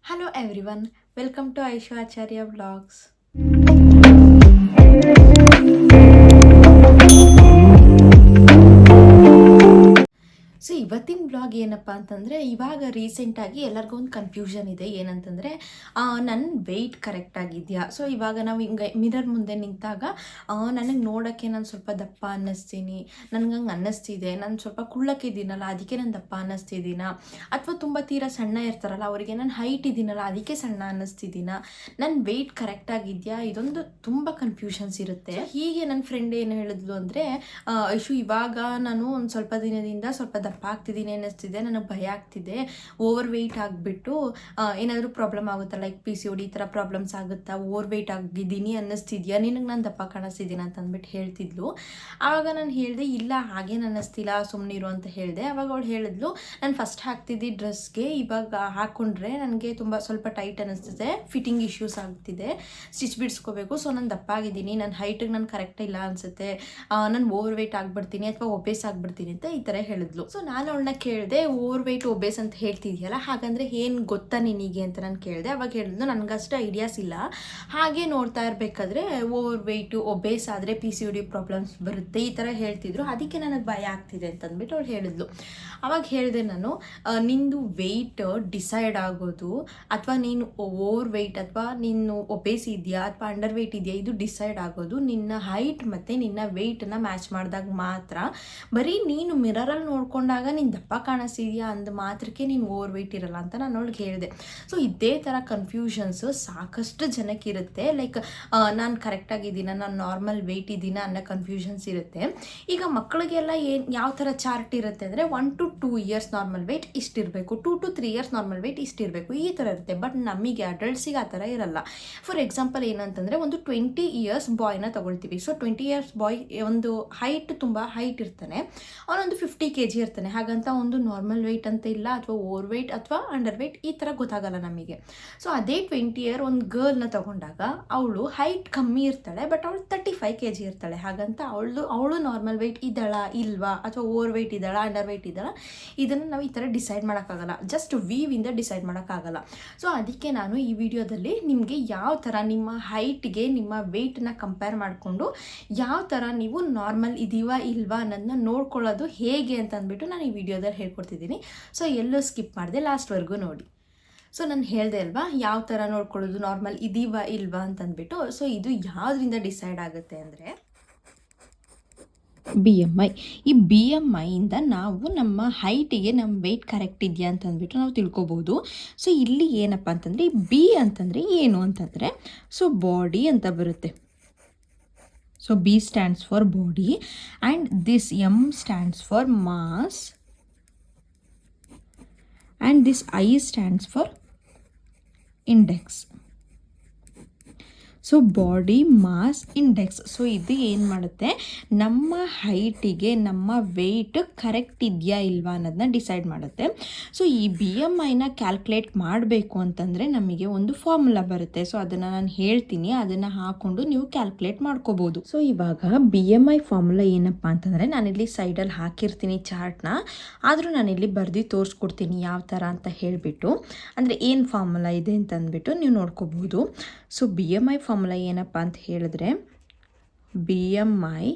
Hello everyone, welcome to Aisha Acharya Vlogs. So ಇವತ್ತಿನ blog ಏನಪ್ಪ ಅಂತಂದರೆ ಇವಾಗ ರೀಸೆಂಟಾಗಿ ಎಲ್ಲರಿಗೂ ಒಂದು ಕನ್ಫ್ಯೂಷನ್ ಇದೆ. ಏನಂತಂದರೆ ನನ್ನ ವೆಯ್ಟ್ ಕರೆಕ್ಟಾಗಿದೆಯಾ. ಸೊ ಇವಾಗ ನಾವು ಹಿಂಗೆ ಮಿರರ್ ಮುಂದೆ ನಿಂತಾಗ ನನಗೆ ನೋಡೋಕ್ಕೆ ನಾನು ಸ್ವಲ್ಪ ದಪ್ಪ ಅನ್ನಿಸ್ತೀನಿ, ನನಗೆ ಹಂಗೆ ಅನ್ನಿಸ್ತಿದೆ, ನಾನು ಸ್ವಲ್ಪ ಕುಳ್ಳಕ್ಕಿದ್ದೀನಲ್ಲ ಅದಕ್ಕೆ ನಾನು ದಪ್ಪ ಅನ್ನಿಸ್ತಿದ್ದೀನ, ಅಥವಾ ತುಂಬ ತೀರಾ ಸಣ್ಣ ಇರ್ತಾರಲ್ಲ ಅವರಿಗೆ ನಾನು ಹೈಟ್ ಇದ್ದೀನಲ್ಲ ಅದಕ್ಕೆ ಸಣ್ಣ ಅನ್ನಿಸ್ತಿದ್ದೀನ, ನನ್ನ ವೆಯ್ಟ್ ಕರೆಕ್ಟಾಗಿದೆಯಾ, ಇದೊಂದು ತುಂಬ ಕನ್ಫ್ಯೂಷನ್ಸ್ ಇರುತ್ತೆ. ಹೀಗೆ ನನ್ನ ಫ್ರೆಂಡ್ ಏನು ಹೇಳಿದ್ಲು ಅಂದರೆ, ಐಶು ಇವಾಗ ನಾನು ಒಂದು ಸ್ವಲ್ಪ ದಿನದಿಂದ ಸ್ವಲ್ಪ ದಪ್ಪ ಆಗ್ತಿದ್ದೀನಿ ಅನ್ನಿಸ್ತಿದೆ, ನನಗೆ ಭಯ ಆಗ್ತಿದೆ, ಓವರ್ ವೆಯ್ಟ್ ಆಗಿಬಿಟ್ಟು ಏನಾದರೂ ಪ್ರಾಬ್ಲಮ್ ಆಗುತ್ತಾ, ಲೈಕ್ PCOD ಈ ಥರ ಪ್ರಾಬ್ಲಮ್ಸ್ ಆಗುತ್ತಾ, ಓವರ್ ವೆಯ್ಟ್ ಆಗಿದ್ದೀನಿ ಅನ್ನಿಸ್ತಿದ್ಯಾ, ನಿನಗೆ ನಾನು ದಪ್ಪ ಕಾಣಿಸ್ತಿದ್ದೀನಿ ಅಂತ ಅಂದ್ಬಿಟ್ಟು ಹೇಳ್ತಿದ್ಲು. ಆವಾಗ ನಾನು ಹೇಳಿದೆ ಇಲ್ಲ ಹಾಗೇನು ಅನ್ನಿಸ್ತಿಲ್ಲ ಸುಮ್ಮನಿರು ಅಂತ ಹೇಳಿದೆ. ಆವಾಗ ಅವಳು ಹೇಳಿದ್ಲು, ನಾನು ಫಸ್ಟ್ ಹಾಕ್ತಿದ್ದೆ ಡ್ರೆಸ್ಗೆ ಇವಾಗ ಹಾಕ್ಕೊಂಡ್ರೆ ನನಗೆ ತುಂಬ ಸ್ವಲ್ಪ ಟೈಟ್ ಅನ್ನಿಸ್ತಿದೆ, ಫಿಟ್ಟಿಂಗ್ ಇಶ್ಯೂಸ್ ಆಗ್ತಿದೆ, ಸ್ಟಿಚ್ ಬಿಡಿಸ್ಕೋಬೇಕು, ಸೊ ನಾನು ದಪ್ಪ ಆಗಿದ್ದೀನಿ, ನನ್ನ ಹೈಟಿಗೆ ನಾನು ಕರೆಕ್ಟ್ ಇಲ್ಲ ಅನಿಸುತ್ತೆ, ನಾನು ಓವರ್ ವೆಯ್ಟ್ ಆಗಿಬಿಡ್ತೀನಿ ಅಥವಾ ಒಬೇಸ್ ಆಗಿಬಿಡ್ತೀನಿ ಅಂತ ಈ ಥರ ಹೇಳಿದ್ಲು. ಸೊ ನಾನು ಅವಳನ್ನ ಕೇಳಿದೆ, ಓವರ್ ವೆಯ್ಟ್ ಒಬೇಸ್ ಅಂತ ಹೇಳ್ತಿದ್ಯಲ್ಲ ಹಾಗಂದರೆ ಏನು ಗೊತ್ತಾ ನಿನಗೆ ಅಂತ ನಾನು ಕೇಳಿದೆ. ಅವಾಗ ಹೇಳಿದ್ಲು, ನನಗಷ್ಟು ಐಡಿಯಾಸ್ ಇಲ್ಲ, ಹಾಗೆ ನೋಡ್ತಾ ಇರಬೇಕಾದ್ರೆ ಓವರ್ ವೆಯ್ಟು ಒಬೇಸ್ ಆದರೆ PCOD ಪ್ರಾಬ್ಲಮ್ಸ್ ಬರುತ್ತೆ ಈ ಥರ ಹೇಳ್ತಿದ್ರು, ಅದಕ್ಕೆ ನನಗೆ ಭಯ ಆಗ್ತಿದೆ ಅಂತಂದ್ಬಿಟ್ಟು ಅವಳು ಹೇಳಿದ್ಲು. ಅವಾಗ ಹೇಳಿದೆ ನಾನು, ನಿಂದು ವೆಯ್ಟ್ ಡಿಸೈಡ್ ಆಗೋದು ಅಥವಾ ನೀನು ಓವರ್ ವೆಯ್ಟ್ ಅಥವಾ ನೀನು ಒಬೇಸ್ ಇದೆಯಾ ಅಥವಾ ಅಂಡರ್ ವೆಯ್ಟ್ ಇದೆಯಾ ಇದು ಡಿಸೈಡ್ ಆಗೋದು ನಿನ್ನ ಹೈಟ್ ಮತ್ತು ನಿನ್ನ ವೆಯ್ಟನ್ನ ಮ್ಯಾಚ್ ಮಾಡಿದಾಗ ಮಾತ್ರ. ಬರೀ ನೀನು ಮಿರರಲ್ಲಿ ನೋಡ್ಕೊಂಡಾಗ ನೀನು ದಪ್ಪ ಕಾಣಿಸ್ತಿದ್ಯಾ ಅಂದ ಮಾತ್ರಕ್ಕೆ ನೀನು ಓವರ್ ವೆಯ್ಟ್ ಇರಲ್ಲ ಅಂತ ನಾನು ಅವಳಿಗೆ ಹೇಳಿದೆ. ಸೊ ಇದೇ ಥರ ಕನ್ಫ್ಯೂಷನ್ಸು ಸಾಕಷ್ಟು ಜನಕ್ಕೆ ಇರುತ್ತೆ. ಲೈಕ್ ನಾನು ಕರೆಕ್ಟಾಗಿದ್ದೀನ, ನಾನು ನಾರ್ಮಲ್ ವೆಯ್ಟ್ ಇದ್ದೀನ ಅನ್ನೋ ಕನ್ಫ್ಯೂಷನ್ಸ್ ಇರುತ್ತೆ. ಈಗ ಮಕ್ಕಳಿಗೆಲ್ಲ ಯಾವ ಥರ ಚಾರ್ಟ್ ಇರುತ್ತೆ ಅಂದರೆ 1 to 2 years ನಾರ್ಮಲ್ ವೆಯ್ಟ್ ಇಷ್ಟಿರಬೇಕು, 2 to 3 years ನಾರ್ಮಲ್ ವೆಯ್ಟ್ ಇಷ್ಟಿರಬೇಕು ಈ ಥರ ಇರುತ್ತೆ. ಬಟ್ ನಮಗೆ ಅಡಲ್ಟ್ಸಿಗೆ ಆ ಥರ ಇರಲ್ಲ. ಫಾರ್ ಎಕ್ಸಾಂಪಲ್ ಏನಂತಂದರೆ ಒಂದು 20 years ಬಾಯ್ನ ತೊಗೊಳ್ತೀವಿ. ಸೊ 20 years ಬಾಯ್ ಒಂದು ಹೈಟ್ ತುಂಬ ಹೈಟ್ ಇರ್ತಾನೆ, ಅವನೊಂದು 50 kg ಇರ್ತಾನೆ, ಹಾಗಂತ ಒಂದು ನಾರ್ಮಲ್ ವೆಯ್ಟ್ ಅಂತ ಇಲ್ಲ ಅಥವಾ ಓವರ್ ವೆಯ್ಟ್ ಅಥವಾ ಅಂಡರ್ ವೆಯ್ಟ್ ಈ ಥರ ಗೊತ್ತಾಗಲ್ಲ ನಮಗೆ. ಸೊ ಅದೇ 20 year ಒಂದು ಗರ್ಲ್ನ ತೊಗೊಂಡಾಗ ಅವಳು ಹೈಟ್ ಕಮ್ಮಿ ಇರ್ತಾಳೆ ಬಟ್ ಅವಳು 35 kg ಇರ್ತಾಳೆ, ಹಾಗಂತ ಅವಳು ನಾರ್ಮಲ್ ವೆಯ್ಟ್ ಇದ್ದಾಳ ಇಲ್ವಾ ಅಥವಾ ಓವರ್ ವೆಯ್ಟ್ ಇದ್ದಾಳ ಅಂಡರ್ ವೆಯ್ಟ್ ಇದ್ದಾಳ ಇದನ್ನು ನಾವು ಈ ಥರ ಡಿಸೈಡ್ ಮಾಡೋಕ್ಕಾಗಲ್ಲ, ಜಸ್ಟ್ ವಿವಿಂದ ಡಿಸೈಡ್ ಮಾಡೋಕ್ಕಾಗಲ್ಲ. ಸೊ ಅದಕ್ಕೆ ನಾನು ಈ ವಿಡಿಯೋದಲ್ಲಿ ನಿಮಗೆ ಯಾವ ಥರ ನಿಮ್ಮ ಹೈಟ್ಗೆ ನಿಮ್ಮ ವೆಯ್ಟನ್ನ ಕಂಪೇರ್ ಮಾಡಿಕೊಂಡು ಯಾವ ಥರ ನೀವು ನಾರ್ಮಲ್ ಇದೀವಾ ಇಲ್ವಾ ಅನ್ನೋದನ್ನ ನೋಡ್ಕೊಳ್ಳೋದು ಹೇಗೆ ಅಂತ ಅಂದ್ಬಿಟ್ಟು ನಾನು ಈ ವಿಡಿಯೋದಲ್ಲಿ ಹೇಳ್ಕೊಡ್ತಿದ್ದೀನಿ. ಸೊ ಎಲ್ಲೂ ಸ್ಕಿಪ್ ಮಾಡಿದೆ, ಲಾಸ್ಟ್ವರೆಗೂ ನೋಡಿ. ಸೊ ನಾನು ಹೇಳಿದೆ ಅಲ್ವಾ ಯಾವ ಥರ ನೋಡ್ಕೊಳ್ಳೋದು ನಾರ್ಮಲ್ ಇದೀವಾ ಇಲ್ವಾ ಅಂತಂದ್ಬಿಟ್ಟು. ಸೊ ಇದು ಯಾವುದರಿಂದ ಡಿಸೈಡ್ ಆಗುತ್ತೆ ಅಂದರೆ BMI. ಈ BMIಯಿಂದ ನಾವು ನಮ್ಮ ಹೈಟಿಗೆ ನಮ್ಮ ವೆಯ್ಟ್ ಕರೆಕ್ಟ್ ಇದೆಯಾ ಅಂತ ಅಂದ್ಬಿಟ್ಟು ನಾವು ತಿಳ್ಕೊಬೋದು. ಸೊ ಇಲ್ಲಿ ಏನಪ್ಪ ಅಂತಂದರೆ B ಅಂತಂದರೆ ಏನು ಅಂತಂದರೆ ಸೊ ಬಾಡಿ ಅಂತ ಬರುತ್ತೆ. So B stands for body and this M stands for mass and this I stands for index. So body mass index. So ಇದು ಏನು ಮಾಡುತ್ತೆ, ನಮ್ಮ ಹೈಟಿಗೆ ನಮ್ಮ ವೆಯ್ಟ್ ಕರೆಕ್ಟ್ ಇದೆಯಾ ಇಲ್ವಾ ಅನ್ನೋದನ್ನ ಡಿಸೈಡ್ ಮಾಡುತ್ತೆ. ಸೊ ಈ BMIನ ಕ್ಯಾಲ್ಕುಲೇಟ್ ಮಾಡಬೇಕು ಅಂತಂದರೆ ನಮಗೆ ಒಂದು ಫಾರ್ಮುಲಾ ಬರುತ್ತೆ. ಸೊ ಅದನ್ನು ನಾನು ಹೇಳ್ತೀನಿ, ಅದನ್ನು ಹಾಕ್ಕೊಂಡು ನೀವು ಕ್ಯಾಲ್ಕುಲೇಟ್ ಮಾಡ್ಕೋಬೋದು. ಸೊ ಇವಾಗ BMI ಫಾರ್ಮುಲಾ ಏನಪ್ಪ ಅಂತಂದರೆ ನಾನಿಲ್ಲಿ ಸೈಡಲ್ಲಿ ಹಾಕಿರ್ತೀನಿ ಚಾರ್ಟ್ನ, ಆದರೂ ನಾನಿಲ್ಲಿ ಬರೆದು ತೋರಿಸ್ಕೊಡ್ತೀನಿ ಯಾವ ಥರ ಅಂತ ಹೇಳಿಬಿಟ್ಟು, ಅಂದರೆ ಏನು ಫಾರ್ಮುಲಾ ಇದೆ ಅಂತ ಅಂದ್ಬಿಟ್ಟು ನೀವು ನೋಡ್ಕೋಬೋದು. ಸೊ BMI ಫಾರ್ಮುಲಾ ಏನಪ್ಪ ಅಂತ ಹೇಳಿದ್ರೆ BMI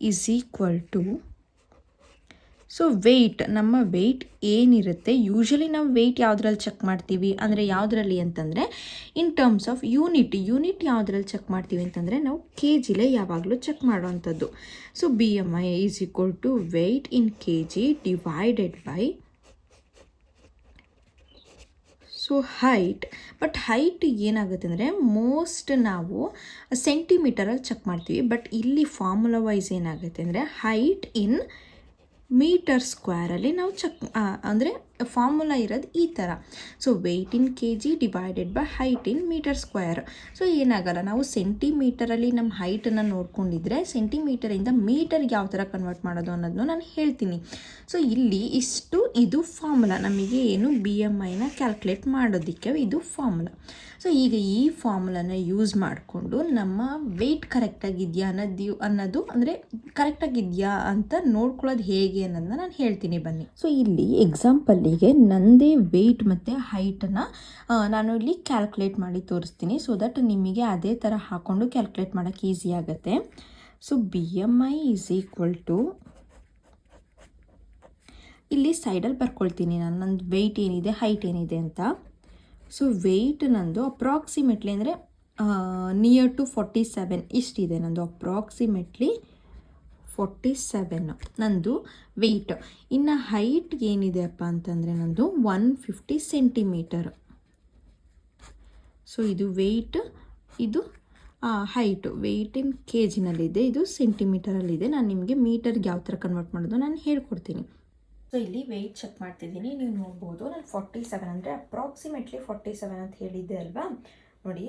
is equal to so weight, ನಮ್ಮ ವೆಯ್ಟ್ ಏನಿರುತ್ತೆ, ಯೂಶ್ವಲಿ ನಾವು ವೆಯ್ಟ್ ಯಾವುದ್ರಲ್ಲಿ ಚೆಕ್ ಮಾಡ್ತೀವಿ ಅಂದರೆ ಯಾವುದ್ರಲ್ಲಿ ಅಂತಂದರೆ ಇನ್ ಟರ್ಮ್ಸ್ ಆಫ್ ಯೂನಿಟ್ ಯಾವುದ್ರಲ್ಲಿ ಚೆಕ್ ಮಾಡ್ತೀವಿ ಅಂತಂದರೆ ನಾವು KGಲೇ ಯಾವಾಗಲೂ ಚೆಕ್ ಮಾಡೋವಂಥದ್ದು. So BMI is equal to weight in KG divided by so height. But height ಏನಾಗುತ್ತೆ ಅಂದರೆ ಮೋಸ್ಟ್ ನಾವು ಸೆಂಟಿಮೀಟರಲ್ಲಿ ಚೆಕ್ ಮಾಡ್ತೀವಿ, ಬಟ್ ಇಲ್ಲಿ ಫಾರ್ಮುಲಾ ವೈಸ್ ಏನಾಗುತ್ತೆ ಅಂದರೆ ಹೈಟ್ ಇನ್ ಮೀಟರ್ ಸ್ಕ್ವೇರಲ್ಲಿ ನಾವು ಚೆಕ್ ಅಂದರೆ ಫಾರ್ಮುಲಾ ಇರೋದು ಈ ಥರ. So weight in KG divided by height in metre square. So ಏನಾಗಲ್ಲ, ನಾವು ಸೆಂಟಿಮೀಟರಲ್ಲಿ ನಮ್ಮ ಹೈಟನ್ನು ನೋಡ್ಕೊಂಡಿದ್ರೆ ಸೆಂಟಿಮೀಟರಿಂದ ಮೀಟರ್ಗೆ ಯಾವ ಥರ ಕನ್ವರ್ಟ್ ಮಾಡೋದು ಅನ್ನೋದನ್ನು ನಾನು ಹೇಳ್ತೀನಿ. ಸೊ ಇಲ್ಲಿ ಇದು ಫಾರ್ಮುಲಾ, ನಮಗೆ ಏನು BMIನ ಕ್ಯಾಲ್ಕುಲೇಟ್ ಮಾಡೋದಕ್ಕೆ ಇದು ಫಾರ್ಮುಲಾ. ಸೊ ಈಗ ಈ ಫಾರ್ಮುಲಾನ ಯೂಸ್ ಮಾಡಿಕೊಂಡು ನಮ್ಮ ವೆಯ್ಟ್ ಕರೆಕ್ಟಾಗಿದೆಯಾ ಅನ್ನೋದು ಅಂದರೆ ಕರೆಕ್ಟಾಗಿದೆಯಾ ಅಂತ ನೋಡ್ಕೊಳ್ಳೋದು ಹೇಗೆ ಅನ್ನೋದನ್ನ ನಾನು ಹೇಳ್ತೀನಿ ಬನ್ನಿ. ಸೊ ಇಲ್ಲಿ ಎಕ್ಸಾಂಪಲ್ ಅಲ್ಲಿಗೆ ನನ್ನದೇ ವೆಯ್ಟ್ ಮತ್ತು ಹೈಟನ್ನು ನಾನು ಇಲ್ಲಿ ಕ್ಯಾಲ್ಕುಲೇಟ್ ಮಾಡಿ ತೋರಿಸ್ತೀನಿ, ಸೊ ದಟ್ ನಿಮಗೆ ಅದೇ ಥರ ಹಾಕ್ಕೊಂಡು ಕ್ಯಾಲ್ಕುಲೇಟ್ ಮಾಡೋಕ್ಕೆ ಈಸಿ ಆಗುತ್ತೆ. So BMI is equal to, ಇಲ್ಲಿ ಸೈಡಲ್ಲಿ ಬರ್ಕೊಳ್ತೀನಿ ನಾನು ನಂದು ವೆಯ್ಟ್ ಏನಿದೆ ಹೈಟ್ ಏನಿದೆ ಅಂತ. ಸೊ ವೆಯ್ಟ್ ನಂದು ಅಪ್ರಾಕ್ಸಿಮೇಟ್ಲಿ ಅಂದರೆ ನಿಯರ್ ಟು 47 ಇಷ್ಟಿದೆ ನಂದು, ಅಪ್ರಾಕ್ಸಿಮೇಟ್ಲಿ 47 ನಂದು ವೆಯ್ಟ್. ಇನ್ನು ಹೈಟ್ ಏನಿದೆಯಪ್ಪ ಅಂತಂದರೆ ನಂದು 150 ಸೆಂಟಿಮೀಟರ್. ಸೊ ಇದು ವೆಯ್ಟ್, ಇದು ಹೈಟು. ವೆಯ್ಟ್ ಇನ್ KGನಲ್ಲಿದೆ, ಇದು ಸೆಂಟಿಮೀಟರಲ್ಲಿದೆ. ನಾನು ನಿಮಗೆ ಮೀಟರ್ಗೆ ಯಾವ ಥರ ಕನ್ವರ್ಟ್ ಮಾಡೋದು ನಾನು ಹೇಳ್ಕೊಡ್ತೀನಿ. ಸೊ ಇಲ್ಲಿ ವೆಯ್ಟ್ ಚೆಕ್ ಮಾಡ್ತಿದ್ದೀನಿ, ನೀವು ನೋಡ್ಬೋದು ನಾನು 47 ಅಂದರೆ ಅಪ್ರಾಕ್ಸಿಮೇಟ್ಲಿ 47 ಅಂತ ಹೇಳಿದ್ದೆ ಅಲ್ವಾ, ನೋಡಿ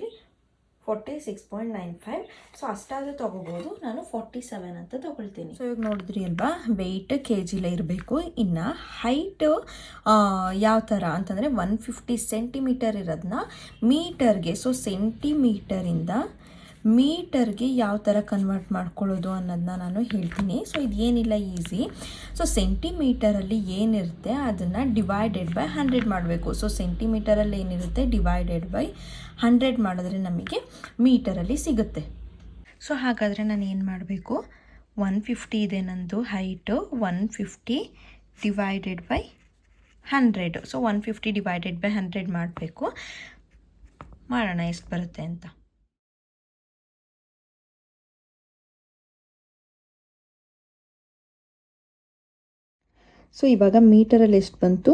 46.95. ಸೊ ಅಷ್ಟಾದರೂ ತೊಗೋಬೋದು, ನಾನು 47 ಅಂತ ತೊಗೊಳ್ತೀನಿ. ಸೊ ಇವಾಗ ನೋಡಿದ್ರಿ ಅಲ್ವಾ, ವೆಯ್ಟ್ KGಲೇ ಇರಬೇಕು. ಇನ್ನು ಹೈಟು ಯಾವ ಥರ ಅಂತಂದರೆ 150 ಸೆಂಟಿಮೀಟರ್ ಇರೋದನ್ನ ಮೀಟರ್ಗೆ, ಸೊ ಸೆಂಟಿಮೀಟರಿಂದ ಮೀಟರ್ಗೆ ಯಾವ ಥರ ಕನ್ವರ್ಟ್ ಮಾಡ್ಕೊಳ್ಳೋದು ಅನ್ನೋದನ್ನ ನಾನು ಹೇಳ್ತೀನಿ. ಸೊ ಇದೇನಿಲ್ಲ ಈಸಿ. ಸೊ ಸೆಂಟಿಮೀಟರಲ್ಲಿ ಏನಿರುತ್ತೆ ಅದನ್ನು ಡಿವೈಡೆಡ್ ಬೈ 100 ಮಾಡಬೇಕು. ಸೊ ಸೆಂಟಿಮೀಟರಲ್ಲಿ ಏನಿರುತ್ತೆ ಡಿವೈಡೆಡ್ ಬೈ 100 ಮಾಡಿದ್ರೆ ನಮಗೆ ಮೀಟರಲ್ಲಿ ಸಿಗುತ್ತೆ. ಸೊ ಹಾಗಾದರೆ ನಾನು ಏನು ಮಾಡಬೇಕು, 150 ಇದೆ ನಂದು height, 150 divided by 100. So 150 divided by 100 ಮಾಡಬೇಕು. ಮಾಡೋಣ ಎಷ್ಟು ಬರುತ್ತೆ ಅಂತ. ಸೊ ಇವಾಗ ಮೀಟರಲ್ಲಿ ಎಷ್ಟು ಬಂತು,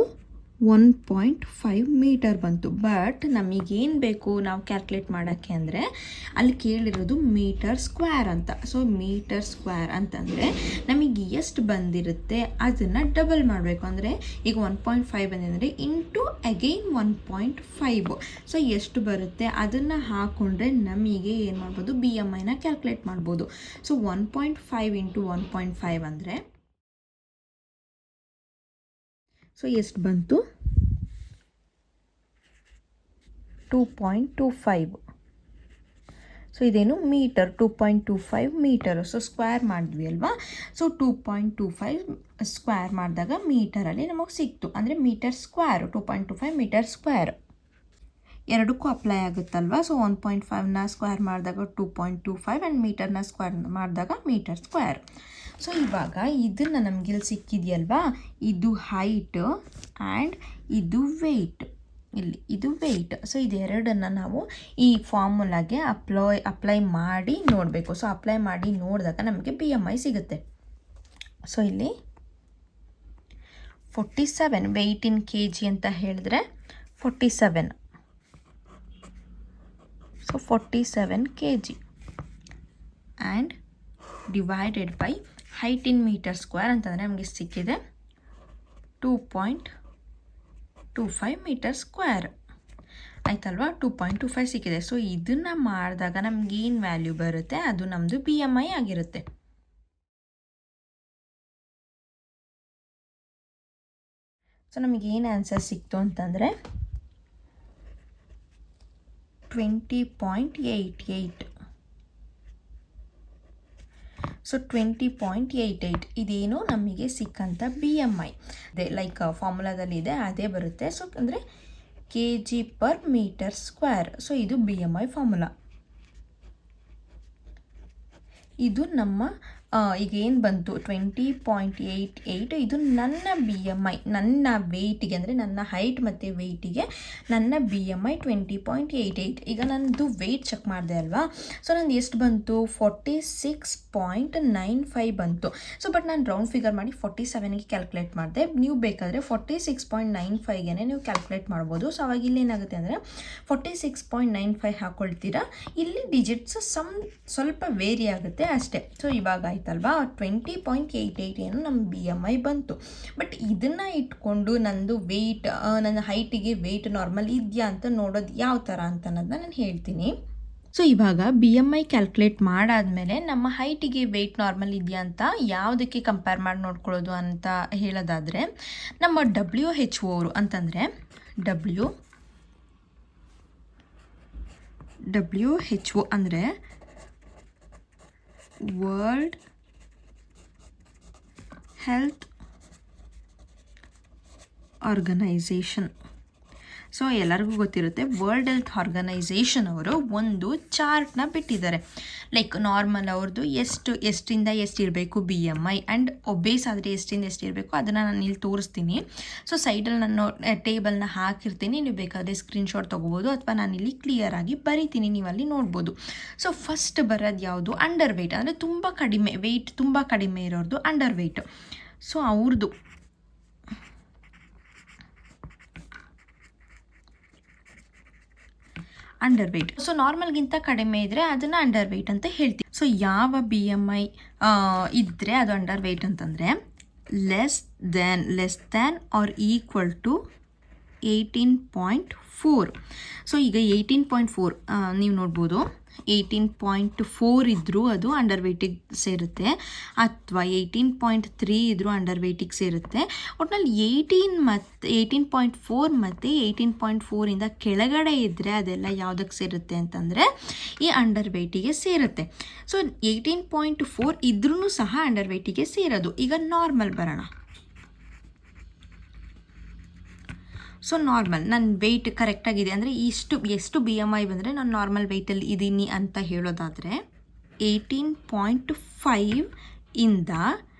1.5 ಮೀಟರ್ ಬಂತು. ಬಟ್ ನಮಗೇನು ಬೇಕು ನಾವು ಕ್ಯಾಲ್ಕುಲೇಟ್ ಮಾಡೋಕ್ಕೆ ಅಂದರೆ ಅಲ್ಲಿ ಕೇಳಿರೋದು ಮೀಟರ್ ಸ್ಕ್ವೇರ್ ಅಂತ. ಸೊ ಮೀಟರ್ ಸ್ಕ್ವೇರ್ ಅಂತಂದರೆ ನಮಗೆ ಎಷ್ಟು ಬಂದಿರುತ್ತೆ ಅದನ್ನು ಡಬಲ್ ಮಾಡಬೇಕು. ಅಂದರೆ ಈಗ 1.5 ಬಂದಿದೆ ಇಂಟು ಅಗೈನ್ 1.5. ಸೊ ಎಷ್ಟು ಬರುತ್ತೆ ಅದನ್ನು ಹಾಕ್ಕೊಂಡ್ರೆ ನಮಗೆ ಏನು ಮಾಡ್ಬೋದು, BMIನ ಕ್ಯಾಲ್ಕುಲೇಟ್ ಮಾಡ್ಬೋದು. ಸೊ 1.5 ಇಂಟು 1.5 ಅಂದರೆ ಸೊ ಎಷ್ಟು ಬಂತು, 2.25. ಸೊ ಇದೇನು ಮೀಟರ್, 2.25 ಮೀಟರು. ಸೊ ಸ್ಕ್ವೇರ್ ಮಾಡಿದ್ವಿ ಅಲ್ವಾ. ಸೊ 2.25 ಸ್ಕ್ವೇರ್ ಮಾಡಿದಾಗ ಮೀಟರಲ್ಲಿ ನಮಗೆ ಸಿಕ್ತು, ಅಂದರೆ ಮೀಟರ್ ಸ್ಕ್ವೇರು 2.25 ಮೀಟರ್ ಸ್ಕ್ವೇರ್. ಎರಡಕ್ಕೂ ಅಪ್ಲೈ ಆಗುತ್ತಲ್ವ. ಸೊ 1.5ನ ಸ್ಕ್ವೇರ್ ಮಾಡಿದಾಗ 2.25 ಆ್ಯಂಡ್ ಮೀಟರ್ನ ಸ್ಕ್ವೇರ್ ಮಾಡಿದಾಗ ಮೀಟರ್ ಸ್ಕ್ವೇರ್. ಸೊ ಇವಾಗ ಇದನ್ನು ನಮಗಿಲ್ಲಿ ಸಿಕ್ಕಿದೆಯಲ್ವಾ, ಇದು ಹೈಟ್ ಆ್ಯಂಡ್ ಇದು ವೆಯ್ಟ್, ಇಲ್ಲಿ ಇದು ವೆಯ್ಟ್. ಸೊ ಇದೆರಡನ್ನು ನಾವು ಈ ಫಾರ್ಮುಲಾಗೆ ಅಪ್ಲೈ ಮಾಡಿ ನೋಡಬೇಕು. ಸೊ ಅಪ್ಲೈ ಮಾಡಿ ನೋಡಿದಾಗ ನಮಗೆ BMI ಸಿಗುತ್ತೆ. ಸೊ ಇಲ್ಲಿ 47 ವೆಯ್ಟ್ ಇನ್ KG ಅಂತ ಹೇಳಿದ್ರೆ 47. So 47 kg and divided by height in metre square ಅಂತಂದರೆ ನಮಗೆ ಸಿಕ್ಕಿದೆ 2.25 ಮೀಟರ್ ಸ್ಕ್ವೇರ್ ಆಯ್ತಲ್ವಾ. 2.25 ಸಿಕ್ಕಿದೆ. ಸೊ ಇದನ್ನು ಮಾಡಿದಾಗ ನಮಗೇನು ವ್ಯಾಲ್ಯೂ ಬರುತ್ತೆ ಅದು ನಮ್ಮದು BMI ಆಗಿರುತ್ತೆ. ಸೊ ನಮಗೇನು ಆನ್ಸರ್ ಸಿಕ್ತು ಅಂತಂದರೆ 20.88. ಸೊ 20.88 ಇದೇನು ನಮಗೆ ಸಿಕ್ಕಂಥ BMI ಅದೇ ಲೈಕ್ ಫಾರ್ಮುಲಾದಲ್ಲಿ ಇದೆ ಅದೇ ಬರುತ್ತೆ. ಸೊ ಅಂದರೆ kg per metre square. So ಇದು BMI ಫಾರ್ಮುಲಾ. ಇದು ನಮ್ಮ ಈಗ ಏನು ಬಂತು 20.88. ಇದು ನನ್ನ BMI, ನನ್ನ ವೆಯ್ಟಿಗೆ ಅಂದರೆ ನನ್ನ ಹೈಟ್ ಮತ್ತು ವೆಯ್ಟಿಗೆ ನನ್ನ BMI 20.88. ಈಗ ನನ್ನದು ವೆಯ್ಟ್ ಚೆಕ್ ಮಾಡಿದೆ ಅಲ್ವಾ. ಸೊ ನಂದು ಎಷ್ಟು ಬಂತು, 46.95 ಬಂತು. ಸೊ ಬಟ್ ನಾನು ರೌಂಡ್ ಫಿಗರ್ ಮಾಡಿ 47ಗೆ ಕ್ಯಾಲ್ಕುಲೇಟ್ ಮಾಡಿದೆ. ನೀವು ಬೇಕಾದರೆ 46.95ಗೆ ನೀವು ಕ್ಯಾಲ್ಕುಲೇಟ್ ಮಾಡ್ಬೋದು. ಸೊ ಅವಾಗ ಇಲ್ಲಿ ಏನಾಗುತ್ತೆ ಅಂದರೆ 46.95 ಹಾಕ್ಕೊಳ್ತೀರಾ, ಇಲ್ಲಿ ಡಿಜಿಟ್ಸ್ ಸ್ವಲ್ಪ ವೇರಿ ಆಗುತ್ತೆ ಅಷ್ಟೇ. ಸೊ ಇವಾಗ ಆಯ್ತಲ್ವಾ 20.88 ಏನು ನಮ್ಮ BMI ಬಂತು. ಬಟ್ ಇದನ್ನು ಇಟ್ಕೊಂಡು ನಂದು ವೆಯ್ಟ್, ನನ್ನ ಹೈಟಿಗೆ ವೆಯ್ಟ್ ನಾರ್ಮಲ್ ಇದೆಯಾ ಅಂತ ನೋಡೋದು ಯಾವ ಥರ ಅಂತ ಅನ್ನೋದನ್ನ ನಾನು ಹೇಳ್ತೀನಿ. ಸೊ ಇವಾಗ BMI ಕ್ಯಾಲ್ಕುಲೇಟ್ ಮಾಡಾದಮೇಲೆ ನಮ್ಮ ಹೈಟಿಗೆ ವೆಯ್ಟ್ ನಾರ್ಮಲ್ ಇದೆಯಾ ಅಂತ ಯಾವುದಕ್ಕೆ ಕಂಪೇರ್ ಮಾಡಿ ನೋಡ್ಕೊಳ್ಳೋದು ಅಂತ ಹೇಳೋದಾದರೆ ನಮ್ಮ WHO ಅವರು ಅಂತಂದರೆ WHO ಅಂದರೆ ವರ್ಲ್ಡ್ ಹೆಲ್ತ್ ಆರ್ಗನೈಸೇಷನ್. ಸೊ ಎಲ್ಲರಿಗೂ ಗೊತ್ತಿರುತ್ತೆ, ವರ್ಲ್ಡ್ ಹೆಲ್ತ್ ಆರ್ಗನೈಸೇಷನ್ ಅವರು ಒಂದು ಚಾರ್ಟ್ನ ಬಿಟ್ಟಿದ್ದಾರೆ. ಲೈಕ್ ನಾರ್ಮಲ್ ಅವ್ರದ್ದು ಎಷ್ಟರಿಂದ ಎಷ್ಟಿರಬೇಕು BMI ಆ್ಯಂಡ್ ಒಬೇಸ್ ಆದರೆ ಎಷ್ಟರಿಂದ ಎಷ್ಟಿರಬೇಕು ಅದನ್ನು ನಾನು ಇಲ್ಲಿ ತೋರಿಸ್ತೀನಿ. ಸೊ ಸೈಡಲ್ಲಿ ನಾನು ಟೇಬಲ್ನ ಹಾಕಿರ್ತೀನಿ, ನೀವು ಬೇಕಾದರೆ ಸ್ಕ್ರೀನ್ಶಾಟ್ ತೊಗೋಬೋದು ಅಥವಾ ನಾನಿಲ್ಲಿ ಕ್ಲಿಯರಾಗಿ ಬರೀತೀನಿ, ನೀವು ಅಲ್ಲಿ ನೋಡ್ಬೋದು. ಸೊ ಫಸ್ಟ್ ಬರೋದು ಯಾವುದು, ಅಂಡರ್ ವೆಯ್ಟ್, ಅಂದರೆ ತುಂಬ ಕಡಿಮೆ ವೆಯ್ಟ್, ತುಂಬ ಕಡಿಮೆ ಇರೋರ್ದು ಅಂಡರ್ ವೆಯ್ಟ್. ಸೊ ಅವ್ರದ್ದು ಅಂಡರ್ ವೆಯ್ಟ್. ಸೊ ನಾರ್ಮಲ್ಗಿಂತ ಕಡಿಮೆ ಇದ್ದರೆ ಅದನ್ನು ಅಂಡರ್ ವೆಯ್ಟ್ ಅಂತ ಹೇಳ್ತೀವಿ. ಸೊ ಯಾವ BMI ಇದ್ದರೆ ಅದು ಅಂಡರ್ ವೆಯ್ಟ್ ಅಂತಂದರೆ less than or equal to 18.4. So ಈಗ 18.4 ನೀವು ನೋಡ್ಬೋದು, 18.4 ಇದ್ದರೂ ಅದು ಅಂಡರ್ ವೆಯ್ಟಿಗೆ ಸೇರುತ್ತೆ, ಅಥವಾ 18.3 ಇದ್ದರೂ ಅಂಡರ್ ವೆಯ್ಟಿಗೆ ಸೇರುತ್ತೆ. ಒಟ್ಟಿನಲ್ಲಿ 18.4 ಮತ್ತು 18.4ಇಂದ ಕೆಳಗಡೆ ಇದ್ದರೆ ಅದೆಲ್ಲ ಯಾವುದಕ್ಕೆ ಸೇರುತ್ತೆ ಅಂತಂದರೆ ಈ ಅಂಡರ್ ವೆಯ್ಟಿಗೆ ಸೇರುತ್ತೆ. ಸೊ 18.4 ಇದ್ರೂ ಸಹ ಅಂಡರ್ ವೆಯ್ಟಿಗೆ ಸೇರೋದು. ಈಗ ನಾರ್ಮಲ್ ಬರೋಣ. ಸೊ ನಾರ್ಮಲ್, ನನ್ನ ವೆಯ್ಟ್ ಕರೆಕ್ಟಾಗಿದೆ ಅಂದರೆ ಎಷ್ಟು BMI ಬಂದರೆ ನಾನು ನಾರ್ಮಲ್ ವೆಯ್ಟಲ್ಲಿ ಇದ್ದೀನಿ ಅಂತ ಹೇಳೋದಾದರೆ 18.5 ಇಂದ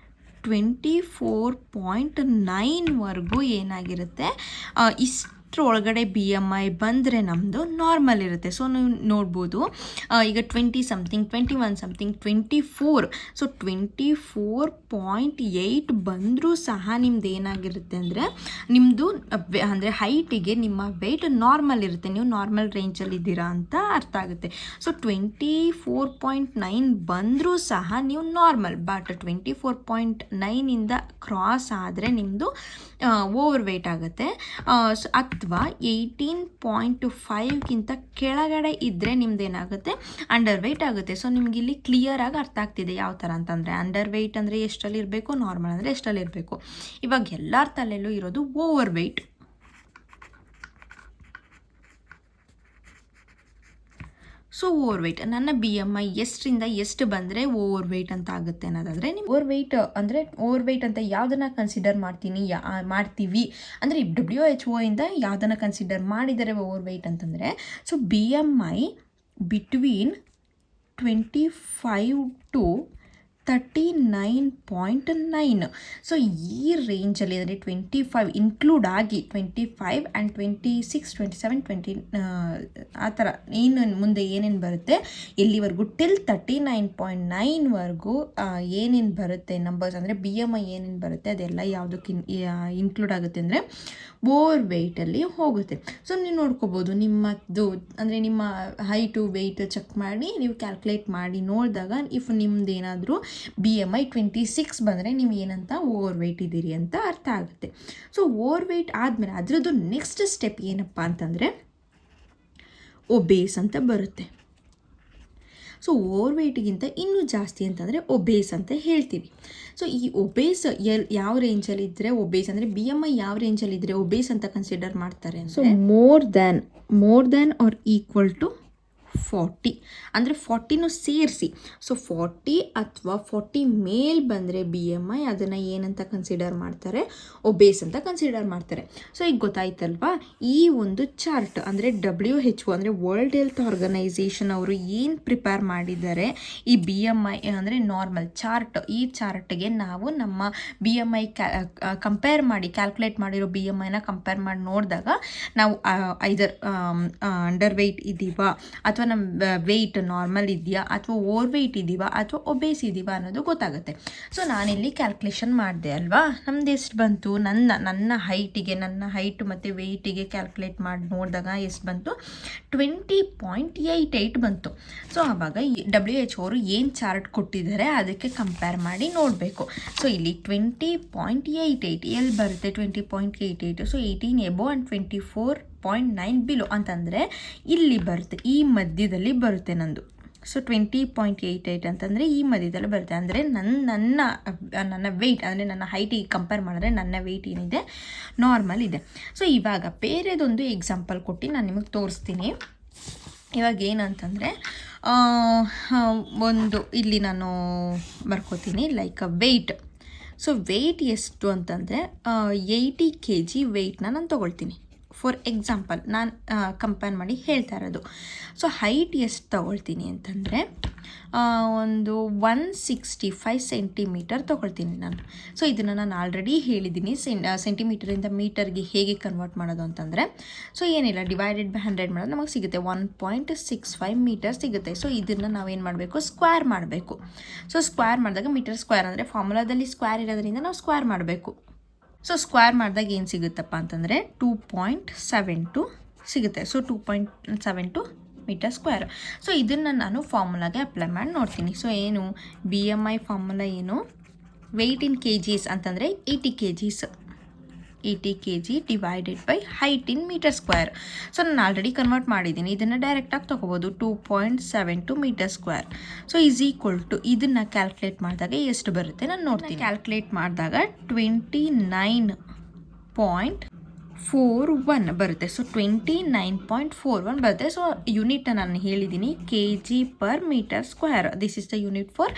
24.9ವರೆಗೂ ಏನಾಗಿರುತ್ತೆ, ಇಷ್ಟರೊಳಗಡೆ BMI ಬಂದರೆ ನಮ್ಮದು ನಾರ್ಮಲ್ ಇರುತ್ತೆ. ಸೊ ನೀವು ನೋಡ್ಬೋದು, ಈಗ 20 ಸಮಥಿಂಗ್, 21 ಸಮಥಿಂಗ್, 24. ಸೊ 24.8 ಬಂದರೂ ಸಹ ನಿಮ್ದು ಏನಾಗಿರುತ್ತೆ ಅಂದರೆ ನಿಮ್ಮದು ಅಂದರೆ ಹೈಟಿಗೆ ನಿಮ್ಮ ವೆಯ್ಟ್ ನಾರ್ಮಲ್ ಇರುತ್ತೆ, ನೀವು ನಾರ್ಮಲ್ ರೇಂಜಲ್ಲಿ ಇದ್ದೀರಾ ಅಂತ ಅರ್ಥ ಆಗುತ್ತೆ. ಸೊ 24.9 ಬಂದರೂ ಸಹ ನೀವು ನಾರ್ಮಲ್, ಬಟ್ 24.9ಇಂದ ಕ್ರಾಸ್ ಆದರೆ ನಿಮ್ಮದು ಓವರ್ ವೆಯ್ಟ್ ಆಗುತ್ತೆ. ಅಥವಾ 18.5ಗಿಂತ ಕೆಳಗಡೆ ಇದ್ದರೆ ನಿಮ್ದು ಏನಾಗುತ್ತೆ, ಅಂಡರ್ ವೆಯ್ಟ್ ಆಗುತ್ತೆ. ಸೊ ನಿಮ್ಗೆ ಇಲ್ಲಿ ಕ್ಲಿಯರಾಗಿ ಅರ್ಥ ಆಗ್ತಿದೆ ಯಾವ ಥರ ಅಂತಂದರೆ ಅಂಡರ್ ವೆಯ್ಟ್ ಅಂದರೆ ಎಷ್ಟಲ್ಲಿ ಇರಬೇಕು, ನಾರ್ಮಲ್ ಅಂದರೆ ಎಷ್ಟಲ್ಲಿ ಇರಬೇಕು. ಇವಾಗ ಎಲ್ಲರ ತಲೆಯಲ್ಲೂ ಇರೋದು over weight. So over weight, ನನ್ನ BMI ಎಷ್ಟರಿಂದ ಎಷ್ಟು ಬಂದರೆ ಓವರ್ ವೆಯ್ಟ್ ಅಂತ ಆಗುತ್ತೆ ಅನ್ನೋದಾದರೆ, ನೀವು ಓವರ್ ವೆಯ್ಟ್ ಅಂದರೆ ಓವರ್ ವೆಯ್ಟ್ ಅಂತ ಯಾವುದನ್ನು ಕನ್ಸಿಡರ್ ಮಾಡ್ತೀವಿ ಅಂದರೆ WHO ಇಂದ ಯಾವುದನ್ನು ಕನ್ಸಿಡರ್ ಮಾಡಿದ್ದಾರೆ ಓವರ್ ವೆಯ್ಟ್ ಅಂತಂದರೆ, so BMI between 25 to 39.9. So ಈ ರೇಂಜಲ್ಲಿ ಅಂದರೆ 25 ಇನ್ಕ್ಲೂಡ್ ಆಗಿ 25 ಆ್ಯಂಡ್ 26, 27, 20 ಆ ಥರ ಮುಂದೆ ಏನೇನು ಬರುತ್ತೆ ಎಲ್ಲಿವರೆಗೂ ಟಿಲ್ 39.9ವರೆಗೂ ಏನೇನು ಬರುತ್ತೆ ನಂಬರ್ಸ್ ಅಂದರೆ BMI ಏನೇನು ಬರುತ್ತೆ ಅದೆಲ್ಲ ಯಾವುದಕ್ಕೆ ಇನ್ಕ್ಲೂಡ್ ಆಗುತ್ತೆ ಅಂದರೆ ಓವರ್ ವೆಯ್ಟಲ್ಲಿ ಹೋಗುತ್ತೆ. ಸೊ ನೀವು ನೋಡ್ಕೋಬೋದು, ನಿಮ್ಮದು ಅಂದರೆ ನಿಮ್ಮ ಹೈಟು ವೆಯ್ಟ್ ಚೆಕ್ ಮಾಡಿ ನೀವು ಕ್ಯಾಲ್ಕುಲೇಟ್ ಮಾಡಿ ನೋಡಿದಾಗ ಇಫ್ ನಿಮ್ದು ಏನಾದರೂ BMI 26 ಬಂದರೆ ನೀವು ಏನಂತ ಓವರ್ ವೆಯ್ಟ್ ಇದ್ದೀರಿ ಅಂತ ಅರ್ಥ ಆಗುತ್ತೆ. ಸೊ ಓವರ್ ವೆಯ್ಟ್ ಆದಮೇಲೆ ಅದರದ್ದು ನೆಕ್ಸ್ಟ್ ಸ್ಟೆಪ್ ಏನಪ್ಪ ಅಂತಂದರೆ ಒಬೇಸ್ ಅಂತ ಬರುತ್ತೆ. ಸೊ ಓವರ್ ವೆಯ್ಟ್ಗಿಂತ ಇನ್ನೂ ಜಾಸ್ತಿ ಅಂತಂದರೆ ಒಬೇಸ್ ಅಂತ ಹೇಳ್ತೀವಿ. ಸೊ ಈ ಒಬೇಸ್ ಯಾವ ರೇಂಜಲ್ಲಿ ಇದ್ದರೆ ಒಬೇಸ್ ಅಂದರೆ BMI ಯಾವ ರೇಂಜಲ್ಲಿ ಇದ್ದರೆ ಒಬೇಸ್ ಅಂತ ಕನ್ಸಿಡರ್ ಮಾಡ್ತಾರೆ. So more than or equal to 40 ಅಂದರೆ 40ನೂ ಸೇರಿಸಿ. ಸೊ 40 ಅಥವಾ 40 ಮೇಲ್ ಬಂದರೆ BMI ಅದನ್ನು ಏನಂತ ಕನ್ಸಿಡರ್ ಮಾಡ್ತಾರೆ, ಒಬೇಸ್ ಅಂತ ಕನ್ಸಿಡರ್ ಮಾಡ್ತಾರೆ. ಸೊ ಈಗ ಗೊತ್ತಾಯ್ತಲ್ವಾ, ಈ ಒಂದು ಚಾರ್ಟ್ ಅಂದರೆ WHO ಅಂದರೆ ವರ್ಲ್ಡ್ ಹೆಲ್ತ್ ಆರ್ಗನೈಸೇಷನ್ ಅವರು ಏನು ಪ್ರಿಪೇರ್ ಮಾಡಿದ್ದಾರೆ ಈ BMI ಅಂದರೆ ನಾರ್ಮಲ್ ಚಾರ್ಟ್, ಈ ಚಾರ್ಟ್ಗೆ ನಾವು ನಮ್ಮ BMI ಕಂಪೇರ್ ಮಾಡಿ ಕ್ಯಾಲ್ಕುಲೇಟ್ ಮಾಡಿರೋ BMIನ ಕಂಪೇರ್ ಮಾಡಿ ನೋಡಿದಾಗ ನಾವು ಐದರ್ ಅಂಡರ್ ವೆಯ್ಟ್ ಇದ್ದೀವಾ ಅಥವಾ ನಮ್ಮ ವೆಯ್ಟ್ ನಾರ್ಮಲ್ ಇದೆಯಾ ಅಥವಾ ಓವರ್ ವೆಯ್ಟ್ ಇದ್ದೀವಾ ಅಥವಾ ಒಬೇಸ್ ಇದ್ದೀವಾ ಅನ್ನೋದು ಗೊತ್ತಾಗುತ್ತೆ. ಸೊ ನಾನಿಲ್ಲಿ ಕ್ಯಾಲ್ಕುಲೇಷನ್ ಮಾಡಿದೆ ಅಲ್ವಾ, ನಮ್ದು ಎಷ್ಟು ಬಂತು, ನನ್ನ ಹೈಟ್ ಮತ್ತು ವೆಯ್ಟಿಗೆ ಕ್ಯಾಲ್ಕುಲೇಟ್ ಮಾಡಿ ನೋಡಿದಾಗ ಎಷ್ಟು ಬಂತು, 20.88 ಬಂತು. ಸೊ ಆವಾಗ WHO ಅವರು ಏನು ಚಾರ್ಟ್ ಕೊಟ್ಟಿದ್ದಾರೆ ಅದಕ್ಕೆ ಕಂಪೇರ್ ಮಾಡಿ ನೋಡಬೇಕು. ಸೊ ಇಲ್ಲಿ 20.88 ಎಲ್ಲಿ ಬರುತ್ತೆ, 20.88. ಸೊ 18 ಎಬೋ ಆ್ಯಂಡ್ 24.9 ಬಿಲೋ ಅಂತಂದರೆ ಇಲ್ಲಿ ಬರುತ್ತೆ, ಈ ಮಧ್ಯದಲ್ಲಿ ಬರುತ್ತೆ ನಂದು. ಸೊ 20.88 ಅಂತಂದರೆ ಈ ಮಧ್ಯದಲ್ಲಿ ಬರುತ್ತೆ. ಅಂದರೆ ನನ್ನ ವೆಯ್ಟ್ ಅಂದರೆ ನನ್ನ ಹೈಟಿಗೆ ಕಂಪೇರ್ ಮಾಡಿದ್ರೆ ನನ್ನ ವೆಯ್ಟ್ ಏನಿದೆ ನಾರ್ಮಲ್ ಇದೆ. ಸೊ ಇವಾಗ ಬೇರೆದೊಂದು ಎಕ್ಸಾಂಪಲ್ ಕೊಟ್ಟು ನಾನು ನಿಮಗೆ ತೋರಿಸ್ತೀನಿ. ಇವಾಗ ಏನಂತಂದರೆ ಒಂದು ಇಲ್ಲಿ ನಾನು ಬರ್ಕೋತೀನಿ, ಲೈಕ್ ವೆಯ್ಟ್ ಸೊ ವೆಯ್ಟ್ ಎಷ್ಟು ಅಂತಂದರೆ 80 kg ವೆಯ್ಟ್ನ ನಾನು ತೊಗೊಳ್ತೀನಿ. ಫಾರ್ ಎಕ್ಸಾಂಪಲ್ ನಾನು ಕಂಪೇರ್ ಮಾಡಿ ಹೇಳ್ತಾ ಇರೋದು. ಸೊ ಹೈಟ್ ಎಷ್ಟು ತೊಗೊಳ್ತೀನಿ ಅಂತಂದರೆ ಒಂದು 165 ಸೆಂಟಿಮೀಟರ್ ತೊಗೊಳ್ತೀನಿ ನಾನು. ಸೊ ಇದನ್ನು ನಾನು ಆಲ್ರೆಡಿ ಹೇಳಿದ್ದೀನಿ ಸೆಂಟಿಮೀಟರಿಂದ ಮೀಟರ್ಗೆ ಹೇಗೆ ಕನ್ವರ್ಟ್ ಮಾಡೋದು ಅಂತಂದರೆ, ಸೊ ಏನಿಲ್ಲ, ಡಿವೈಡೆಡ್ ಬೈ 100 ಮಾಡೋದು ನಮಗೆ ಸಿಗುತ್ತೆ 1.65 ಮೀಟರ್ ಸಿಗುತ್ತೆ. ಸೊ ಇದನ್ನು ನಾವೇನು ಮಾಡಬೇಕು, ಸ್ಕ್ವೇರ್ ಮಾಡಬೇಕು. ಸೊ ಸ್ಕ್ವೇರ್ ಮಾಡಿದಾಗ ಮೀಟರ್ ಸ್ಕ್ವೇರ್ ಅಂದರೆ ಫಾರ್ಮುಲಾದಲ್ಲಿ ಸ್ಕ್ವೇರ್ ಇರೋದ್ರಿಂದ ನಾವು ಸ್ಕ್ವೇರ್ ಮಾಡಬೇಕು. ಸೊ ಸ್ಕ್ವೇರ್ ಮಾಡಿದಾಗ ಏನು ಸಿಗುತ್ತಪ್ಪ ಅಂತಂದರೆ 2.72 ಸಿಗುತ್ತೆ. So 2.72 metre square. ಸೊ ಇದನ್ನು ನಾನು ಫಾರ್ಮುಲಾಗೆ ಅಪ್ಲೈ ಮಾಡಿ ನೋಡ್ತೀನಿ. ಸೊ ಏನು BMI ಫಾರ್ಮುಲಾ ಏನು, ವೆಯ್ಟ್ ಇನ್ KGs ಅಂತಂದರೆ 80 kgs, 80 kg divided by height in metre square. So ನಾನು ಆಲ್ರೆಡಿ ಕನ್ವರ್ಟ್ ಮಾಡಿದ್ದೀನಿ, ಇದನ್ನು ಡೈರೆಕ್ಟಾಗಿ ತೊಗೋಬೋದು 2.72 metre square. So is equal to ಇದನ್ನು ಕ್ಯಾಲ್ಕುಲೇಟ್ ಮಾಡಿದಾಗ ಎಷ್ಟು ಬರುತ್ತೆ ನಾನು ನೋಡ್ತೀನಿ. ಕ್ಯಾಲ್ಕುಲೇಟ್ ಮಾಡಿದಾಗ 29.41 ಬರುತ್ತೆ. ಸೊ 29.41 ಬರುತ್ತೆ. ಸೊ ಯೂನಿಟ್ ನಾನು ಹೇಳಿದ್ದೀನಿ kg per metre square. This is the unit for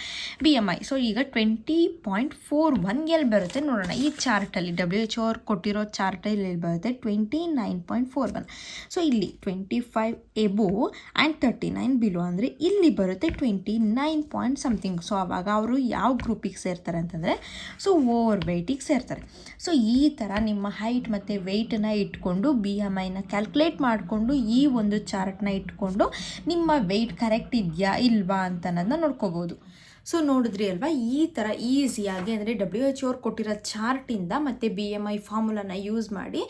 BMI. So ಈಗ 20.41 ಎಲ್ಲಿ ಬರುತ್ತೆ ನೋಡೋಣ. ಈ ಚಾರ್ಟಲ್ಲಿ WHO ಅವ್ರು ಕೊಟ್ಟಿರೋ ಚಾರ್ಟಲ್ಲಿ ಎಲ್ಲಿ ಬರುತ್ತೆ 29.41. ಸೊ ಇಲ್ಲಿ 25 ಎಬೋ ಆ್ಯಂಡ್ 39 ಬಿಲೋ ಅಂದರೆ ಇಲ್ಲಿ ಬರುತ್ತೆ 29 ಪಾಯಿಂಟ್ ಸಮಥಿಂಗ್. ಸೊ ಆವಾಗ ಅವರು ಯಾವ ಗ್ರೂಪಿಗೆ ಸೇರ್ತಾರೆ ಅಂತಂದರೆ ಸೊ ಓವರ್ ವೆಯ್ಟಿಗೆ ಸೇರ್ತಾರೆ. ಸೊ ಈ ಥರ ನಿಮ್ಮ ಹೈಟ್ ಮತ್ತು ವೆಯ್ಟನ್ನು ಇಟ್ಕೊಂಡು BMIನ ಕ್ಯಾಲ್ಕುಲೇಟ್ ಮಾಡಿಕೊಂಡು ಈ ಒಂದು ಚಾರ್ಟ್ನ ಇಟ್ಕೊಂಡು ನಿಮ್ಮ ವೆಯ್ಟ್ ಕರೆಕ್ಟ್ ಇದೆಯಾ ಇಲ್ವಾ ಅಂತ ಅನ್ನೋದನ್ನ ನೋಡ್ಕೋಬೋದು. ಸೊ ನೋಡಿದ್ರಿ ಅಲ್ವಾ, ಈ ಥರ ಈಸಿಯಾಗಿ ಅಂದರೆ WHO ಅವ್ರು ಕೊಟ್ಟಿರೋ ಚಾರ್ಟಿಂದ ಮತ್ತು BMI ಫಾರ್ಮುಲಾನ ಯೂಸ್ ಮಾಡಿ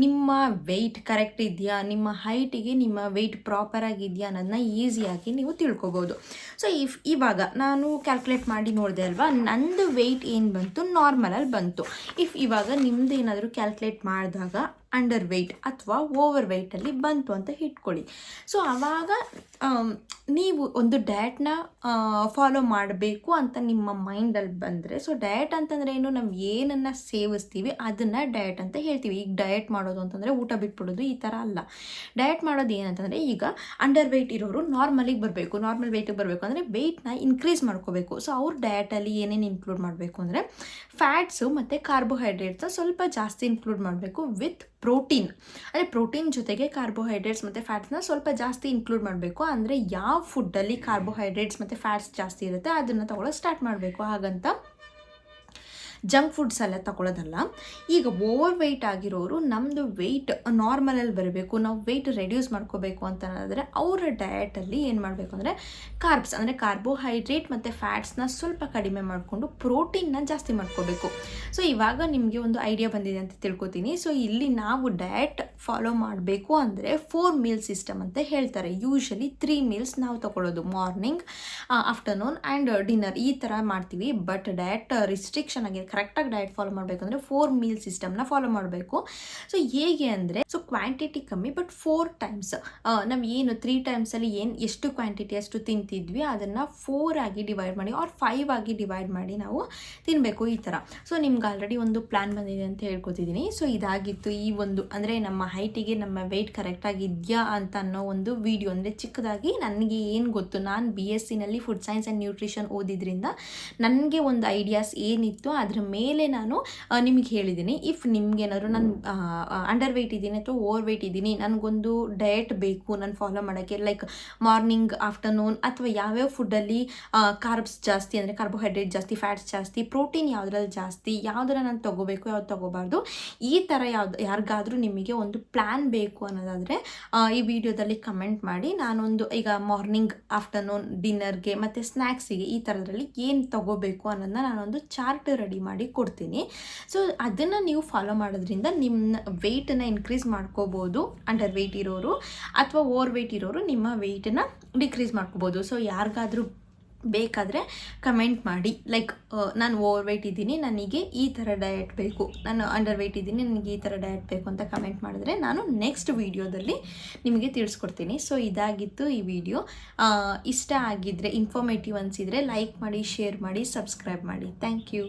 ನಿಮ್ಮ ವೆಯ್ಟ್ ಕರೆಕ್ಟ್ ಇದೆಯಾ, ನಿಮ್ಮ ಹೈಟಿಗೆ ನಿಮ್ಮ ವೆಯ್ಟ್ ಪ್ರಾಪರಾಗಿದೆಯಾ ಅನ್ನೋದನ್ನ ಈಸಿಯಾಗಿ ನೀವು ತಿಳ್ಕೊಬೋದು. ಸೊ ಇವಾಗ ನಾನು ಕ್ಯಾಲ್ಕುಲೇಟ್ ಮಾಡಿ ನೋಡಿದೆ ಅಲ್ವಾ, ನಂದು ವೆಯ್ಟ್ ಏನು ಬಂತು, ನಾರ್ಮಲಲ್ಲಿ ಬಂತು. ಇವಾಗ ನಿಮ್ಮದು ಏನಾದರೂ ಕ್ಯಾಲ್ಕುಲೇಟ್ ಮಾಡಿದಾಗ ಅಂಡರ್ ವೆಯ್ಟ್ ಅಥವಾ ಓವರ್ ವೆಯ್ಟಲ್ಲಿ ಬಂತು ಅಂತ ಇಟ್ಕೊಳ್ಳಿ. ಸೊ ಆವಾಗ ನೀವು ಒಂದು ಡಯಟ್ನ ಫಾಲೋ ಮಾಡಬೇಕು ಅಂತ ನಿಮ್ಮ ಮೈಂಡಲ್ಲಿ ಬಂದರೆ, ಸೊ ಡಯಟ್ ಅಂತಂದರೆ ಏನು, ನಾವು ಏನನ್ನು ಸೇವಿಸ್ತೀವಿ ಅದನ್ನು ಡಯಟ್ ಅಂತ ಹೇಳ್ತೀವಿ. ಈಗ ಡಯಟ್ ಮಾಡೋದು ಅಂತಂದರೆ ಊಟ ಬಿಟ್ಬಿಡೋದು ಈ ಥರ ಅಲ್ಲ. ಡಯಟ್ ಮಾಡೋದು ಏನಂತಂದರೆ, ಈಗ ಅಂಡರ್ ವೆಯ್ಟ್ ಇರೋರು ನಾರ್ಮಲಿಗೆ ಬರಬೇಕು, ನಾರ್ಮಲ್ ವೆಯ್ಟಿಗೆ ಬರಬೇಕು ಅಂದರೆ ವೆಯ್ಟ್ನ ಇನ್ಕ್ರೀಸ್ ಮಾಡ್ಕೋಬೇಕು. ಸೊ ಅವ್ರ ಡಯಟಲ್ಲಿ ಏನೇನು ಇನ್ಕ್ಲೂಡ್ ಮಾಡಬೇಕು ಅಂದರೆ ಫ್ಯಾಟ್ಸು ಮತ್ತು ಕಾರ್ಬೋಹೈಡ್ರೇಟ್ಸ್ ಸ್ವಲ್ಪ ಜಾಸ್ತಿ ಇನ್ಕ್ಲೂಡ್ ಮಾಡಬೇಕು ವಿತ್ ಪ್ರೋಟೀನ್. ಅಂದರೆ ಪ್ರೋಟೀನ್ ಜೊತೆಗೆ ಕಾರ್ಬೋಹೈಡ್ರೇಟ್ಸ್ ಮತ್ತು ಫ್ಯಾಟ್ಸ್ನ ಸ್ವಲ್ಪ ಜಾಸ್ತಿ ಇನ್ಕ್ಲೂಡ್ ಮಾಡಬೇಕು. ಅಂದರೆ ಯಾವ ಫುಡ್ಡಲ್ಲಿ ಕಾರ್ಬೋಹೈಡ್ರೇಟ್ಸ್ ಮತ್ತು ಫ್ಯಾಟ್ಸ್ ಜಾಸ್ತಿ ಇರುತ್ತೆ ಅದನ್ನು ತಗೊಳ್ಳೋದು ಸ್ಟಾರ್ಟ್ ಮಾಡಬೇಕು. ಹಾಗಂತ ಜಂಕ್ ಫುಡ್ಸ್ ಎಲ್ಲ ತಗೊಳ್ಳೋದಲ್ಲ. ಈಗ ಓವರ್ ವೆಯ್ಟ್ ಆಗಿರೋರು ನಮ್ಮದು ವೆಯ್ಟ್ ನಾರ್ಮಲಲ್ಲಿ ಬರಬೇಕು, ನಾವು ವೆಯ್ಟ್ ರೆಡ್ಯೂಸ್ ಮಾಡ್ಕೋಬೇಕು ಅಂತ ಅನ್ನೋದ್ರೆ ಅವರ ಡಯಟಲ್ಲಿ ಏನು ಮಾಡಬೇಕು ಅಂದರೆ ಕಾರ್ಬ್ಸ್ ಅಂದರೆ ಕಾರ್ಬೋಹೈಡ್ರೇಟ್ ಮತ್ತು ಫ್ಯಾಟ್ಸ್ನ ಸ್ವಲ್ಪ ಕಡಿಮೆ ಮಾಡಿಕೊಂಡು ಪ್ರೋಟೀನ್ನ ಜಾಸ್ತಿ ಮಾಡ್ಕೋಬೇಕು. ಸೊ ಇವಾಗ ನಿಮಗೆ ಒಂದು ಐಡಿಯಾ ಬಂದಿದೆ ಅಂತ ತಿಳ್ಕೊತೀನಿ. ಸೊ ಇಲ್ಲಿ ನಾವು ಡಯಟ್ ಫಾಲೋ ಮಾಡಬೇಕು ಅಂದರೆ 4 ಮೀಲ್ ಸಿಸ್ಟಮ್ ಅಂತ ಹೇಳ್ತಾರೆ. ಯೂಶ್ವಲಿ 3 ಮೀಲ್ಸ್ ನಾವು ತಗೊಳ್ಳೋದು, ಮಾರ್ನಿಂಗ್, ಆಫ್ಟರ್ನೂನ್ ಆ್ಯಂಡ್ ಡಿನ್ನರ್ ಈ ಥರ ಮಾಡ್ತೀವಿ. ಬಟ್ ಡಯಟ್ ರಿಸ್ಟ್ರಿಕ್ಷನ್ ಆಗಿದೆ, ಕರೆಕ್ಟಾಗಿ ಡಯಟ್ ಫಾಲೋ ಮಾಡಬೇಕಂದ್ರೆ 4 ಮೀಲ್ ಸಿಸ್ಟಮ್ನ ಫಾಲೋ ಮಾಡಬೇಕು. ಸೊ ಹೇಗೆ ಅಂದರೆ, ಸೊ ಕ್ವಾಂಟಿಟಿ ಕಮ್ಮಿ ಬಟ್ 4 ಟೈಮ್ಸ್ ನಾವು ಏನು 3 ಟೈಮ್ಸಲ್ಲಿ ಎಷ್ಟು ಕ್ವಾಂಟಿಟಿ ಅಷ್ಟು ತಿಂತಿದ್ವಿ ಅದನ್ನು 4 ಆಗಿ ಡಿವೈಡ್ ಮಾಡಿ ಆರ್ 5 ಆಗಿ ಡಿವೈಡ್ ಮಾಡಿ ನಾವು ತಿನ್ನಬೇಕು ಈ ಥರ. ಸೊ ನಿಮ್ಗೆ ಆಲ್ರೆಡಿ ಒಂದು ಪ್ಲ್ಯಾನ್ ಬಂದಿದೆ ಅಂತ ಹೇಳ್ಕೊತಿದ್ದೀನಿ. ಸೊ ಇದಾಗಿತ್ತು ಈ ಒಂದು ಅಂದರೆ ನಮ್ಮ ಹೈಟಿಗೆ ನಮ್ಮ ವೆಯ್ಟ್ ಕರೆಕ್ಟಾಗಿದೆಯಾ ಅಂತ ಅನ್ನೋ ಒಂದು ವಿಡಿಯೋ. ಅಂದರೆ ಚಿಕ್ಕದಾಗಿ ನನಗೆ ಏನು ಗೊತ್ತು, ನಾನು BScನಲ್ಲಿ ಫುಡ್ ಸೈನ್ಸ್ ಆ್ಯಂಡ್ ನ್ಯೂಟ್ರಿಷನ್ ಓದಿದ್ರಿಂದ ನನಗೆ ಒಂದು ಐಡಿಯಾಸ್ ಏನಿತ್ತು ಅದ್ರ ಮೇಲೆ ನಾನು ನಿಮಗೆ ಹೇಳಿದ್ದೀನಿ. ಇಫ್ ನಿಮ್ಗೇನಾದ್ರು ನಾನು ಅಂಡರ್ ವೆಯ್ಟ್ ಇದ್ದೀನಿ ಅಥವಾ ಓವರ್ ವೆಯ್ಟ್ ಇದ್ದೀನಿ, ನನಗೊಂದು ಡಯಟ್ ಬೇಕು ನಾನು ಫಾಲೋ ಮಾಡೋಕ್ಕೆ, ಲೈಕ್ ಮಾರ್ನಿಂಗ್, ಆಫ್ಟರ್ನೂನ್ ಅಥವಾ ಯಾವ್ಯಾವ ಫುಡ್ಡಲ್ಲಿ ಕಾರ್ಬ್ಸ್ ಜಾಸ್ತಿ ಅಂದರೆ ಕಾರ್ಬೋಹೈಡ್ರೇಟ್ ಜಾಸ್ತಿ, ಫ್ಯಾಟ್ಸ್ ಜಾಸ್ತಿ, ಪ್ರೋಟೀನ್ ಯಾವುದ್ರಲ್ಲಿ ಜಾಸ್ತಿ, ಯಾವುದರ ನಾನು ತೊಗೋಬೇಕು ಯಾವ್ದು ತೊಗೋಬಾರ್ದು, ಈ ಥರ ಯಾರಿಗಾದರೂ ನಿಮಗೆ ಒಂದು ಪ್ಲ್ಯಾನ್ ಬೇಕು ಅನ್ನೋದಾದರೆ ಈ ವಿಡಿಯೋದಲ್ಲಿ ಕಮೆಂಟ್ ಮಾಡಿ. ನಾನೊಂದು ಈಗ ಮಾರ್ನಿಂಗ್, ಆಫ್ಟರ್ನೂನ್, ಡಿನ್ನರ್ಗೆ ಮತ್ತು ಸ್ನ್ಯಾಕ್ಸಿಗೆ ಈ ಥರದ್ರಲ್ಲಿ ಏನು ತೊಗೋಬೇಕು ಅನ್ನೋದನ್ನ ನಾನೊಂದು ಚಾರ್ಟ್ ರೆಡಿ ಮಾಡಿ ಕೊಡ್ತೀನಿ. ಸೊ ಅದನ್ನು ನೀವು ಫಾಲೋ ಮಾಡೋದ್ರಿಂದ ನಿಮ್ಮ ವೆಯ್ಟನ್ನು ಇನ್ಕ್ರೀಸ್ ಮಾಡ್ಕೋಬೋದು ಅಂಡರ್ ವೆಯ್ಟ್ ಇರೋರು, ಅಥವಾ ಓವರ್ ವೆಯ್ಟ್ ಇರೋರು ನಿಮ್ಮ ವೆಯ್ಟನ್ನು ಡಿಕ್ರೀಸ್ ಮಾಡ್ಕೋಬೋದು. ಸೊ ಯಾರಿಗಾದರೂ ಬೇಕಾದರೆ ಕಮೆಂಟ್ ಮಾಡಿ, ಲೈಕ್ ನಾನು ಓವರ್ ವೆಯ್ಟ್ ಇದ್ದೀನಿ, ನನಗೆ ಈ ಥರ ಡಯಟ್ ಬೇಕು, ನಾನು ಅಂಡರ್ ವೆಯ್ಟ್ ಇದ್ದೀನಿ, ನನಗೆ ಈ ಥರ ಡಯಟ್ ಬೇಕು ಅಂತ ಕಮೆಂಟ್ ಮಾಡಿದ್ರೆ ನಾನು ನೆಕ್ಸ್ಟ್ ವೀಡಿಯೋದಲ್ಲಿ ನಿಮಗೆ ತಿಳಿಸ್ಕೊಡ್ತೀನಿ. ಸೊ ಇದಾಗಿತ್ತು ಈ ವಿಡಿಯೋ. ಇಷ್ಟ ಆಗಿದ್ದರೆ, ಇನ್ಫಾರ್ಮೇಟಿವ್ ಅನಿಸಿದರೆ ಲೈಕ್ ಮಾಡಿ, ಶೇರ್ ಮಾಡಿ, ಸಬ್ಸ್ಕ್ರೈಬ್ ಮಾಡಿ. Thank you.